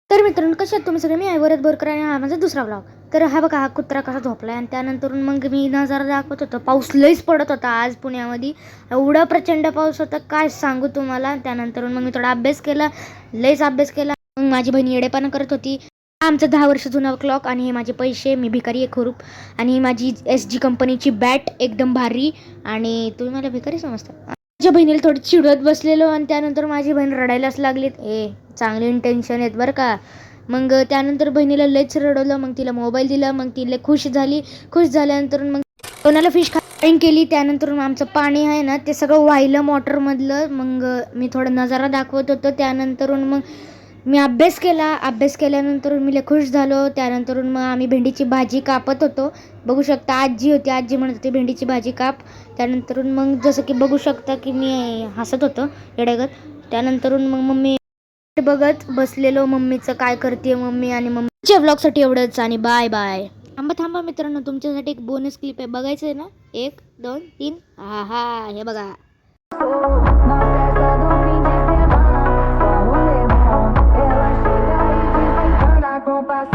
तर मित्रांनो, कसे आहेत तुम्ही सगळे? मी आहे वरद बोरकर आणि हा माझा दुसरा ब्लॉग. तर हा बघा, हा कुत्रा कसा झोपला आहे. आणि त्यानंतर मग मी नजारा दाखवत होतो. पाऊस लईच पडत होता आज पुण्यामध्ये. एवढा प्रचंड पाऊस होता काय सांगू तुम्हाला. त्यानंतर मग मी थोडा अभ्यास केला, लईच अभ्यास केला. मग माझी बहीण येडेपणा करत होती. आमचं 10 वर्ष जुना क्लॉक आणि हे माझे पैसे, मी भिकारी एक हुरूप. आणि ही माझी SG कंपनीची बॅट एकदम भारी. आणि तुम्ही मला भिकारी समजता. माझ्या बहिणीला थोडी चिडवत बसलेलो आणि त्यानंतर माझी बहीण रडायलाच लागली. चांगले इंटेन्शन आहेत बरं का. मग त्यानंतर बहिणीला लयच रडवलं. मग तिला मोबाईल दिला. मग ती लय खुश झाली. खुश झाल्यानंतर मग कोणाला फिश फ्राईंग केली. त्यानंतर आमचं पाणी आहे ना, ते सगळं वाहिलं मोटरमधलं. मग मी थोडा नजारा दाखवत होतो. त्यानंतर मग मी अभ्यास केला. अभ्यास केल्यानंतर मी लय खुश झालो. त्यानंतर मग आम्ही भेंडीची भाजी कापत होतो. बघू शकता आजी होती. आजी म्हणत होती भेंडीची भाजी काप. त्यानंतर मग जसं की बघू शकता की मी हसत होतो येड्यागत. त्यानंतर मग मम्मी बघत बसलेलो. मम्मीचं काय करते मम्मी. आणि मम्मीच्या व्लॉगसाठी एवढंच आणि बाय बाय. थांबा मित्रांनो, तुमच्यासाठी एक बोनस क्लिप आहे, बघायचं आहे ना? 1 2 3 हा हा, हे बघा.